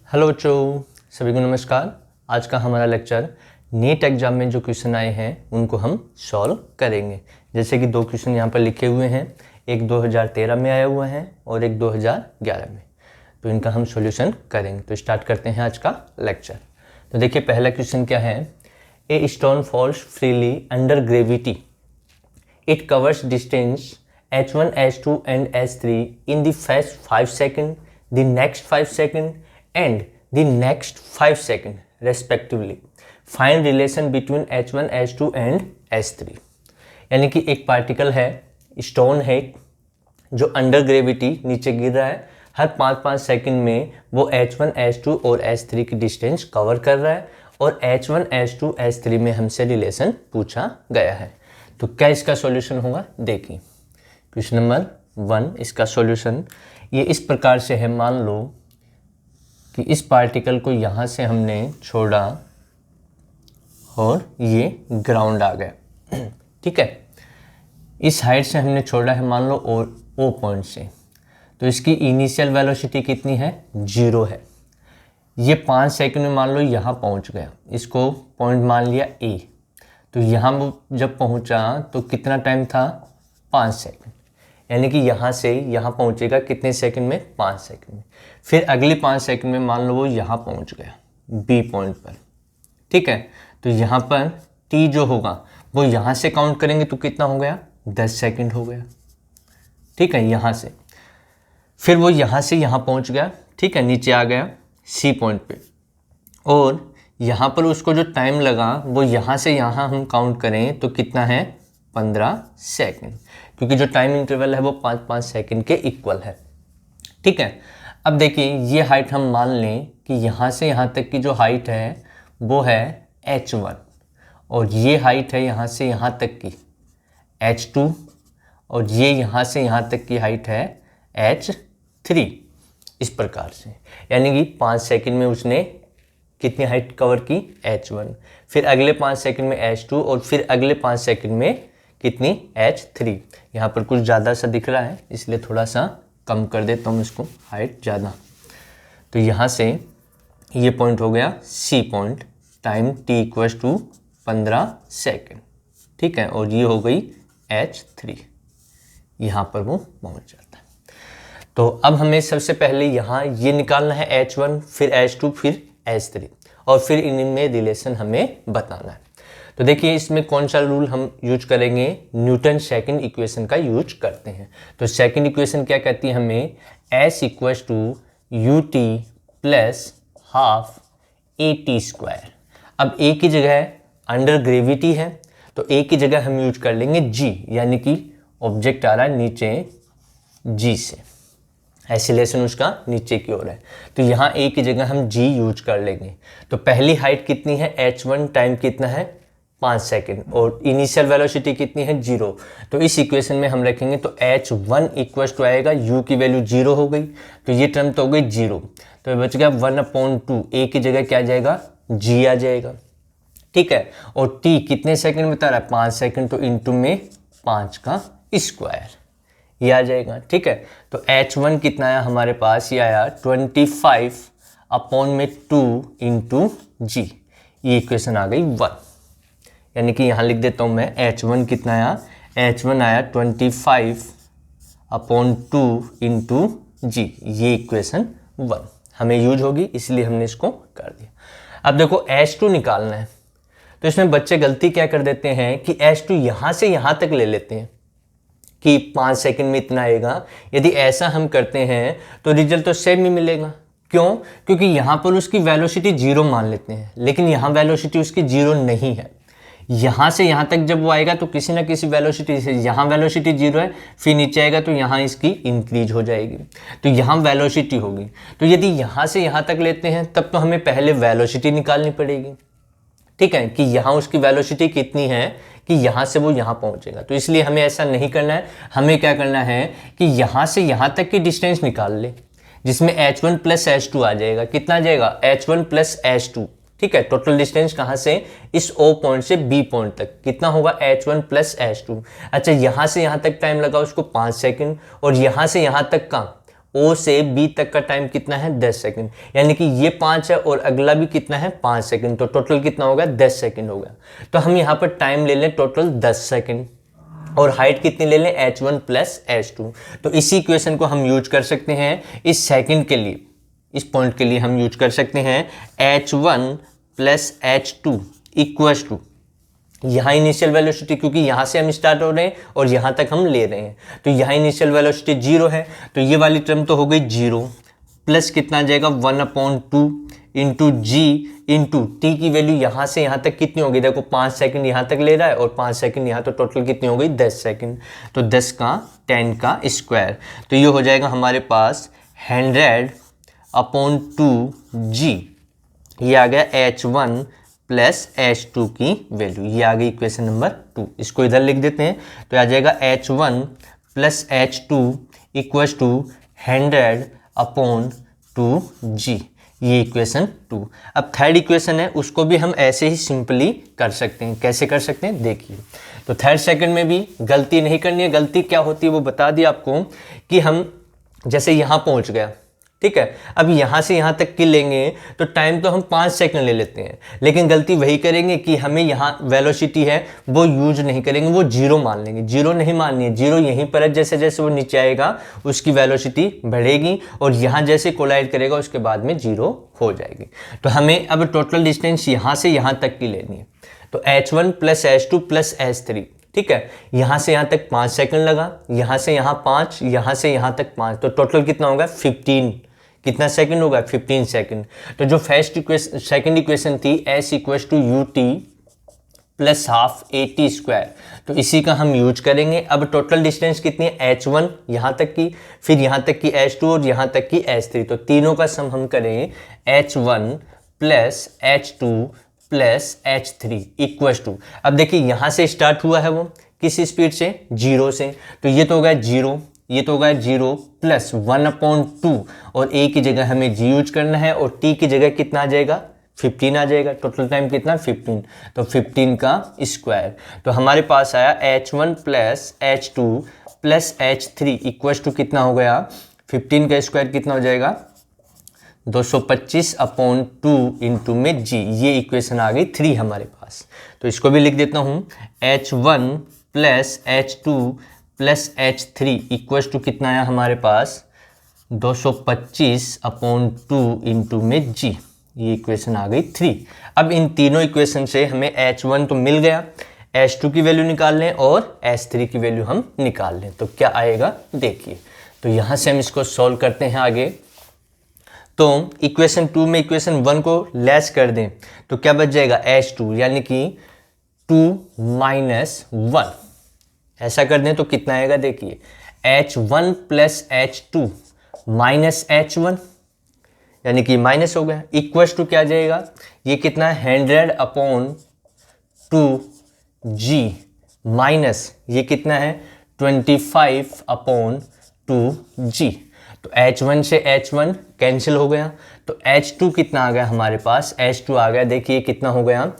Hello बच्चों, सभी को नमस्कार। आज का हमारा लेक्चर नीट एग्जाम में जो क्वेश्चन आए हैं उनको हम सॉल्व करेंगे। जैसे कि दो क्वेश्चन यहाँ पर लिखे हुए हैं, एक 2013 में आया हुआ है और एक 2011 में, तो इनका हम सॉल्यूशन करेंगे। तो स्टार्ट करते हैं आज का लेक्चर। तो देखिए पहला क्वेश्चन क्या है। A stone falls freely under gravity, it covers distance h1 h2 and h3 in the first 5 seconds, the next 5 seconds and the next 5 seconds respectively. Find relation between h1 h2 and h3। यानी कि एक particle है, stone है, जो under gravity नीचे गिर रहा है। हर 5-5 सेकंड में वो h1 h2 और h3 की डिस्टेंस कवर कर रहा है और h1 h2 h3 में हमसे रिलेशन पूछा गया है। तो क्या इसका सॉल्यूशन होगा, देखिए क्वेश्चन नंबर 1 इसका सॉल्यूशन ये इस प्रकार से है। मान लो कि इस पार्टिकल को यहाँ से हमने छोड़ा और ये ग्राउंड आ गया, ठीक है। इस हाइट से हमने छोड़ा है मान लो ओ पॉइंट से, तो इसकी इनिशियल वेलोसिटी कितनी है, 0 है। ये 5 सेकंड में मान लो यहाँ पहुँच गया, इसको पॉइंट मान लिया ए। तो यहाँ जब पहुँचा तो कितना टाइम था, 5 सेकंड। यानी कि यहाँ से यहाँ पहुँचेगा कितने सेकंड में, 5 सेकंड में। फिर अगले 5 सेकंड में मान लो वो यहाँ पहुँच गया बी पॉइंट पर, ठीक है। तो यहाँ पर टी जो होगा वो यहाँ से काउंट करेंगे तो कितना हो गया, 10 सेकंड हो गया, ठीक है। यहाँ से फिर वो यहाँ से यहाँ पहुँच गया, ठीक है, नीचे आ गया सी पॉइंट पे। और यहाँ पर उसको जो टाइम लगा वो यहाँ से यहाँ हम काउंट करें तो कितना है, 15 सेकंड, क्योंकि जो टाइम इंटरवल है वो 5-5 सेकंड के इक्वल है, ठीक है। अब देखिए ये हाइट हम मान लें कि यहाँ से यहाँ तक की जो हाइट है वो है h1 और ये हाइट है यहाँ से यहाँ तक की h2 और ये यहाँ से यहाँ तक की हाइट है h3। इस प्रकार से यानी कि 5 सेकंड में उसने कितनी हाइट कवर की, h1, फिर अगले 5 सेकंड में h2 और फिर अगले 5 सेकंड में कितनी, h3। यहाँ पर कुछ ज़्यादा सा दिख रहा है इसलिए थोड़ा सा कम कर देता हूँ इसको, हाइट ज़्यादा। तो यहाँ से ये पॉइंट हो गया C point, time t equals to 15 second, ठीक है। और ये हो गई h3, यहाँ पर वो पहुँच जाता है। तो अब हमें सबसे पहले यहाँ ये निकालना है h1, फिर h2, फिर h3 और फिर इनमें रिलेशन हमें बताना है। तो देखिए इसमें कौन सा रूल हम यूज करेंगे, न्यूटन सेकंड इक्वेशन का यूज करते हैं। तो सेकंड इक्वेशन क्या कहती है हमें, s equals to u t plus half a t square. अब a की जगह अंडर ग्रेविटी है तो a की जगह हम यूज कर लेंगे g, यानी कि ऑब्जेक्ट आ रहा है नीचे g से, एक्सीलरेशन उसका नीचे की ओर है, तो यहाँ a की जगह हम g यूज कर लेंगे। तो पहली हाइट कितनी है, h1, टाइम कितना है, 5 सेकंड, और इनिशियल वेलोसिटी कितनी है, 0। तो इस इक्वेशन में हम रखेंगे तो h1 इक्वल्स टू आएगा, u की वैल्यू 0 हो गई तो ये टर्म तो हो गई 0, तो बच गया 1/2, a की जगह क्या आ जाएगा, g आ जाएगा, ठीक है। और t कितने सेकंड बता रहा है, 5 सेकंड, तो इंटू में 5 का स्क्वायर ये आ जाएगा, ठीक है। तो h1 कितना आया हमारे पास, ये आया 25/2 इंटू g, ये इक्वेशन आ गई 1। यानी कि यहाँ लिख देता हूँ मैं, h1 कितना आया, h1 आया 25/2 इंटू g, ये इक्वेशन 1 हमें यूज होगी, इसलिए हमने इसको कर दिया। अब देखो h2 निकालना है, तो इसमें बच्चे गलती क्या कर देते हैं कि h2 यहाँ से यहाँ तक ले लेते हैं कि 5 सेकंड में इतना आएगा। यदि ऐसा हम करते हैं तो रिजल्ट तो सेम ही मिलेगा। क्यों, क्योंकि यहाँ पर उसकी वेलोसिटी 0 मान लेते हैं, लेकिन यहाँ वेलोसिटी उसकी 0 नहीं है। यहाँ से यहाँ तक जब वो आएगा तो किसी ना किसी वेलोसिटी से, यहाँ वेलोसिटी 0 है, फिर नीचे आएगा तो यहाँ इसकी इंक्रीज हो जाएगी, तो यहाँ वेलोसिटी होगी। तो यदि यहाँ से यहाँ तक लेते हैं तब तो हमें पहले वेलोसिटी निकालनी पड़ेगी, ठीक है, कि यहाँ उसकी वेलोसिटी कितनी है कि यहाँ से वो यहाँ पहुँचेगा। तो इसलिए हमें ऐसा नहीं करना है, हमें क्या करना है कि यहाँ से यहाँ तक की डिस्टेंस निकाल ले, जिसमें h1 प्लस h2 आ जाएगा। कितना आ जाएगा, h1 प्लस h2, ठीक है। टोटल डिस्टेंस कहाँ से, इस O पॉइंट से B पॉइंट तक कितना होगा, h1 प्लस h2। अच्छा यहाँ से यहाँ तक टाइम लगा उसको 5 सेकंड, और यहाँ से यहाँ तक का O से B तक का टाइम कितना है 10 सेकंड, यानी कि ये 5 है और अगला भी कितना है 5 सेकंड, तो टोटल कितना होगा 10 सेकंड होगा। तो हम यहाँ पर टाइम ले लें टोटल 10 सेकंड और हाइट कितनी ले लें h1 प्लस h2। तो इसी इक्वेशन को हम यूज कर सकते हैं इस सेकंड के लिए, इस पॉइंट के लिए हम यूज कर सकते हैं h1 plus h2 equals to, यहाँ इनिशियल वेलोसिटी क्योंकि यहाँ से हम स्टार्ट हो रहे हैं और यहाँ तक हम ले रहे हैं, तो यहाँ इनिशियल वेलोसिटी 0 है, तो ये वाली टर्म तो हो गई 0 प्लस कितना आ जाएगा 1/2 इंटू जी इंटू टी की वैल्यू यहाँ से यहाँ तक कितनी होगी, देखो 5 सेकंड यहाँ तक ले रहा है और 5 सेकंड यहाँ, तो टोटल कितनी हो गई 10 सेकंड, तो 10 का 10 का स्क्वायर, तो ये हो जाएगा हमारे पास 100/2 जी, ये आ गया h1 प्लस h2 की वैल्यू, ये आ गई इक्वेशन नंबर 2। इसको इधर लिख देते हैं, तो आ जाएगा h1 plus h2 equals to 100/2 जी, ये इक्वेशन 2। अब थर्ड इक्वेशन है उसको भी हम ऐसे ही सिंपली कर सकते हैं। कैसे कर सकते हैं देखिए, तो थर्ड सेकंड में भी गलती नहीं करनी है। गलती क्या होती है वो बता दिया आपको कि हम जैसे यहाँ पहुँच गया, ठीक है, अब यहाँ से यहाँ तक की लेंगे तो टाइम तो हम 5 सेकंड ले लेते हैं, लेकिन गलती वही करेंगे कि हमें यहाँ वेलोसिटी है वो यूज नहीं करेंगे, वो 0 मान लेंगे। 0 नहीं माननी है, 0 यहीं पर है, जैसे जैसे वो नीचे आएगा उसकी वेलोसिटी बढ़ेगी और यहाँ जैसे कोलाइड करेगा उसके बाद में 0 हो जाएगी। तो हमें अब टोटल डिस्टेंस यहाँ से यहाँ तक की लेनी है, तो h1 plus h2 plus h3, ठीक है, यहाँ से यहाँ तक 5 सेकंड लगा, यहाँ से यहाँ 5, यहाँ से यहाँ तक 5, तो टोटल कितना होगा 15, कितना सेकंड होगा 15 सेकंड। तो जो फर्स्ट इक्वेशन सेकंड इक्वेशन थी s equals to u t plus half AT square, तो इसी का हम यूज करेंगे। अब टोटल डिस्टेंस कितनी है h1 यहाँ तक की, फिर यहाँ तक की h2 और यहाँ तक की h3, तो तीनों का सम हम करें h1 plus h2 plus h3 equals to, अब देखिए यहाँ से स्टार्ट हुआ है वो किस स्पीड से 0 से, तो ये तो होगा 0, ये तो होगा 0 प्लस 1/2 और a की जगह हमें g यूज करना है और t की जगह कितना आ जाएगा 15 आ जाएगा। टोटल टाइम कितना 15, तो 15 का स्क्वायर, तो हमारे पास आया h1 plus h2 plus h3 equals to कितना हो गया 15 का स्क्वायर कितना हो जाएगा 225/2 इंटू में g, ये इक्वेशन आ गई 3 हमारे पास। तो इसको भी लिख देता हूँ h1 plus h2 plus h3 equals to कितना आया हमारे पास 225/2 इंटू में g, ये इक्वेशन आ गई 3। अब इन तीनों इक्वेशन से हमें h1 तो मिल गया, h2 की वैल्यू निकाल लें और h3 की वैल्यू हम निकाल लें, तो क्या आएगा देखिए। तो यहाँ से हम इसको सॉल्व करते हैं आगे। तो इक्वेशन 2 में इक्वेशन 1 को लेस कर दें तो क्या बच जाएगा h2, यानी कि 2 - 1, ऐसा कर दें तो कितना आएगा देखिए h1 plus h2 minus h1, यानी कि माइनस हो गया, इक्वल्स टू क्या जाएगा, ये कितना है 100/2 g माइनस ये कितना है 25/2 g, तो h1 से h1 कैंसिल हो गया, तो h2 कितना आ गया हमारे पास, h2 आ गया देखिए कितना हो गया,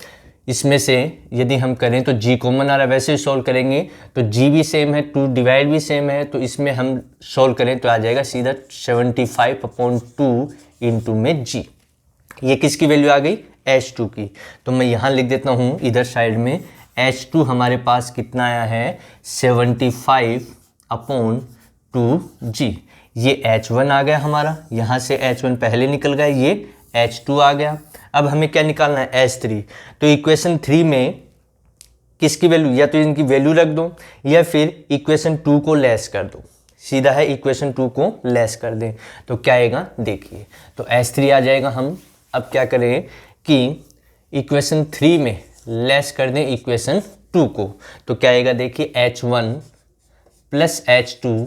इसमें से यदि हम करें तो g कॉमन आ रहा है, वैसे ही सॉल्व करेंगे तो g भी सेम है, 2 डिवाइड भी सेम है, तो इसमें हम सॉल्व करें तो आ जाएगा सीधा 75/2 इंटू में g, ये किसकी वैल्यू आ गई h2 की। तो मैं यहाँ लिख देता हूँ इधर साइड में h2 हमारे पास कितना आया है 75/2 g, ये h1 आ गया हमारा, यहाँ से h1 पहले निकल गया, ये h2 आ गया। अब हमें क्या निकालना है h3, तो इक्वेशन 3 में किसकी वैल्यू, या तो इनकी वैल्यू रख दो या फिर इक्वेशन 2 को लेस कर दो, सीधा है इक्वेशन 2 को लेस कर दें तो क्या आएगा देखिए, तो h3 आ जाएगा। हम अब क्या करें कि इक्वेशन 3 में लेस कर दें इक्वेशन 2 को, तो क्या आएगा देखिए h1 plus h2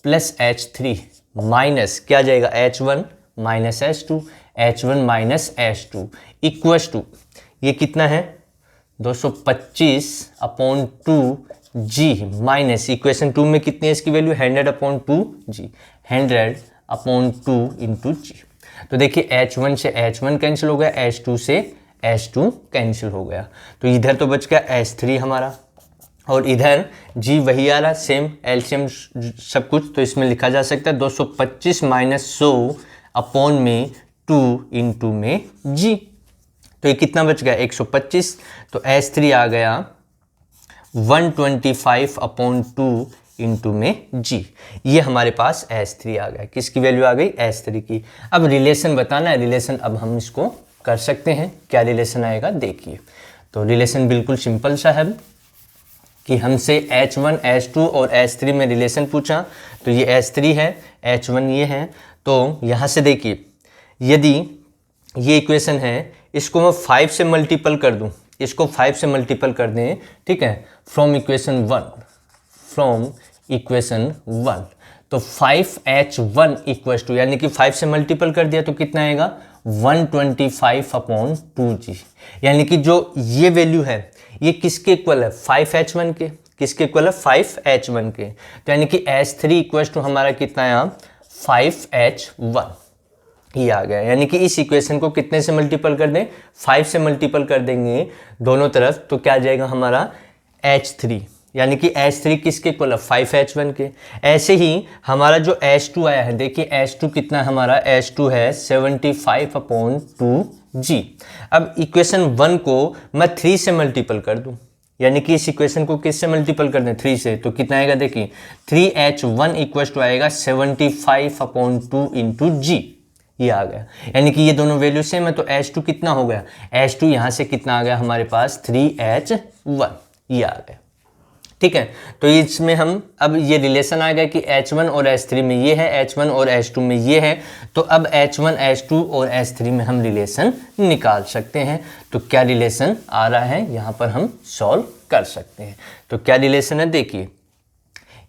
plus h3 minus क्या जाएगा h1 minus h2, h1 minus h2 equals to ये कितना है 225/2 g माइनस इक्वेशन 2 में कितनी है इसकी वैल्यू 100/2 g, 100/2 इंटू g। तो देखिए h1 से h1 कैंसिल हो गया, h2 से h2 कैंसिल हो गया, तो इधर तो बच गया h3 हमारा और इधर जी वही आ रहा, सेम एलसीएम सब कुछ, तो इसमें लिखा जा सकता है 225 माइनस 100 अपॉन में 2 इंटू में जी। तो ये कितना बच गया 125, तो S3 आ गया 125 अपॉन 2 इंटू में जी। ये हमारे पास S3 आ गया, किसकी वैल्यू आ गई S3 की। अब रिलेशन बताना है, रिलेशन अब हम इसको कर सकते हैं। क्या रिलेशन आएगा देखिए, तो रिलेशन बिल्कुल सिंपल सा है कि हमसे H1 H2 और H3 में रिलेशन पूछा, तो ये S3 है, H1 ये है। तो यहाँ से देखिए, यदि ये इक्वेशन है, इसको मैं 5 से मल्टीपल कर दूँ, इसको 5 से मल्टीपल कर दें, ठीक है, फ्रॉम इक्वेशन 1, तो 5H1 इक्वल्स टू, यानी कि 5 से मल्टीपल कर दिया तो कितना आएगा 125 अपॉन 2G। यानी कि जो ये वैल्यू है ये किसके इक्वल है 5H1 के, किसके इक्वल है 5H1 के। तो यानी कि S3 इक्वल्स टू हमारा कितना आया 5H1, ये आ गया। यानी कि इस इक्वेशन को कितने से मल्टीपल कर दें 5 से मल्टीपल कर देंगे दोनों तरफ, तो क्या आ जाएगा हमारा H3, यानी कि H3 किसके इक्वल है 5H1 के। ऐसे ही हमारा जो H2 आया है, देखिए H2 कितना हमारा H2 है 75 अपॉन 2G। अब इक्वेशन 1 को मैं 3 से मल्टीपल कर दूं, यानी कि इस इक्वेशन को किससे मल्टीपल कर दें 3 से, तो कितना आएगा देखिए 3H1 इक्वल्स टू आएगा 75 अपॉन 2 इंटू जी, ये आ गया। यानी कि ये दोनों वैल्यू सेम है, तो H2 कितना हो गया, H2 यहाँ से कितना आ गया हमारे पास 3H1, ये आ गया। ठीक है, तो इसमें हम अब ये रिलेशन आ गया कि H1 और H3 में ये है, H1 और H2 में ये है, तो अब H1 H2 और H3 में हम रिलेशन निकाल सकते हैं। तो क्या रिलेशन आ रहा है यहाँ पर हम सॉल्व कर सकते हैं। तो क्या रिलेशन है देखिए,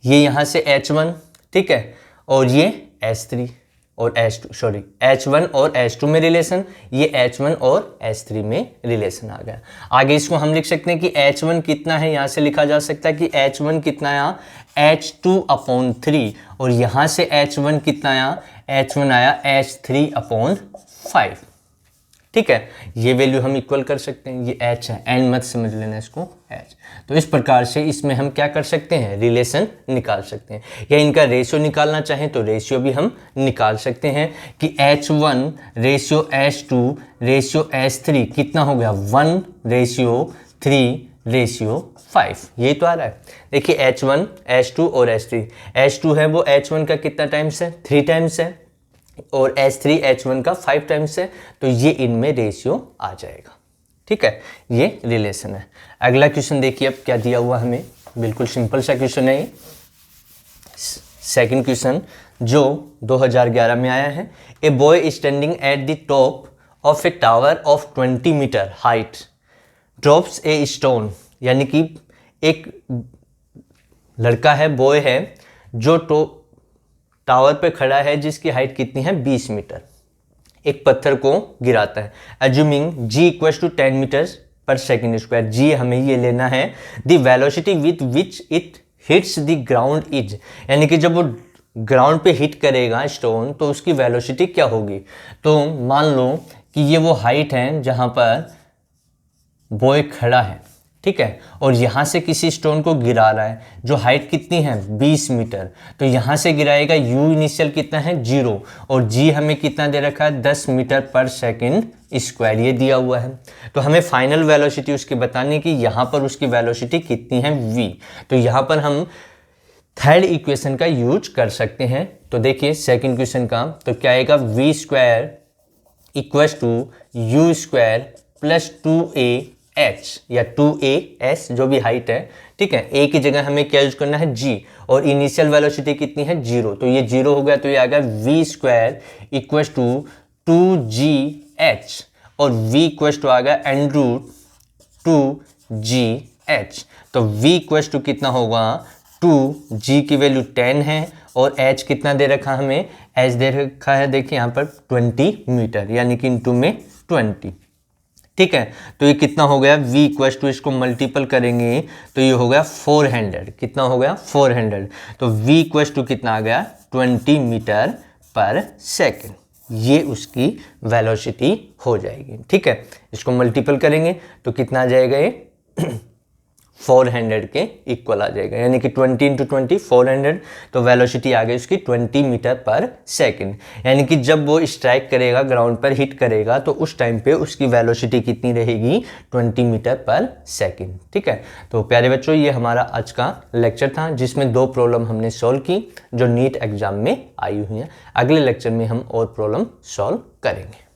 ये यहाँ से H1, ठीक है, और ये H3 और H1 और H2 में रिलेशन, ये H1 और H3 में रिलेशन आ गया। आगे इसको हम लिख सकते हैं कि H1 कितना है, यहाँ से लिखा जा सकता है कि H1 कितना आया H2 अपॉन 3, और यहाँ से H1 कितना आया, H1 आया H3 अपॉन 5। ठीक है, ये वैल्यू हम इक्वल कर सकते हैं, ये H है, एंड मत समझ लेना इसको H। तो इस प्रकार से इसमें हम क्या कर सकते हैं, रिलेशन निकाल सकते हैं, या इनका रेशियो निकालना चाहें तो रेशियो भी हम निकाल सकते हैं कि H1 ratio H2 ratio H3 कितना हो गया 1:3:5, यही तो आ रहा है। देखिए H1 H2 और H3, H2 है वो H1 का कितना टाइम्स है 3 टाइम्स है, और H3 H1 का 5 टाइम्स है, तो ये इनमें रेशियो आ जाएगा। ठीक है, ये रिलेशन है। अगला क्वेश्चन देखिए अब क्या दिया हुआ हमें, बिल्कुल सिंपल सा क्वेश्चन है ये। सेकंड क्वेश्चन जो 2011 में आया है, a boy standing at the top of a tower of 20 meter height drops a stone, यानी कि एक लड़का है, बॉय है, जो टावर पे खड़ा है जिसकी हाइट कितनी है 20 मीटर, एक पत्थर को गिराता है। Assuming g equals to 10 meters per second square, जी हमें ये लेना है the velocity with which it hits the ground is, यानी कि जब वो ग्राउंड पे हिट करेगा स्टोन तो उसकी वेलोसिटी क्या होगी। तो मान लो कि ये वो हाइट है जहां पर बॉय खड़ा है, ठीक है, और यहाँ से किसी स्टोन को गिरा रहा है, जो हाइट कितनी है 20 मीटर, तो यहाँ से गिराएगा, u इनिशियल कितना है 0, और g हमें कितना दे रखा है 10 मीटर पर सेकेंड स्क्वायर, ये दिया हुआ है। तो हमें फाइनल वेलोसिटी उसकी बतानी कि यहाँ पर उसकी वेलोसिटी कितनी है v, तो यहाँ पर हम थर्ड इक्वेशन का यूज कर सकते हैं। तो देखिए सेकेंड क्वेश्चन का, तो क्या आएगा v square equals to u square plus 2a(h) या 2a(s) जो भी हाइट है, ठीक है, a की जगह हमें क्या यूज करना है g, और इनिशियल वेलोसिटी कितनी है 0, तो ये 0 हो गया, तो ये आ गया v square equals to 2gh, और v इक्वल्स टू आ गया अंडर रूट 2gh, तो v इक्वल्स टू कितना होगा 2g की वैल्यू 10 है, और h कितना दे रखा हमें, h दे रखा है देखिए यहाँ पर 20 मीटर, यानी कि इनटू में 20। ठीक है, तो ये कितना हो गया v इक्वल्स टू, इसको मल्टीपल करेंगे तो ये हो गया 400, कितना हो गया 400, तो v इक्वल्स टू कितना आ गया 20 मीटर पर सेकेंड, ये उसकी वेलोसिटी हो जाएगी। ठीक है, इसको मल्टीपल करेंगे तो कितना आ जाएगा ये 400 के इक्वल आ जाएगा, यानी कि 20 × 20 400, तो वेलोसिटी आ गई उसकी 20 मीटर पर सेकंड। यानी कि जब वो स्ट्राइक करेगा, ग्राउंड पर हिट करेगा, तो उस टाइम पे उसकी वेलोसिटी कितनी रहेगी, 20 मीटर पर सेकंड। ठीक है, तो प्यारे बच्चों ये हमारा आज का लेक्चर था जिसमें 2 प्रॉब्लम हमने सॉल्व की जो नीट एग्जाम में आई हुई हैं। अगले लेक्चर में हम और प्रॉब्लम सॉल्व करेंगे।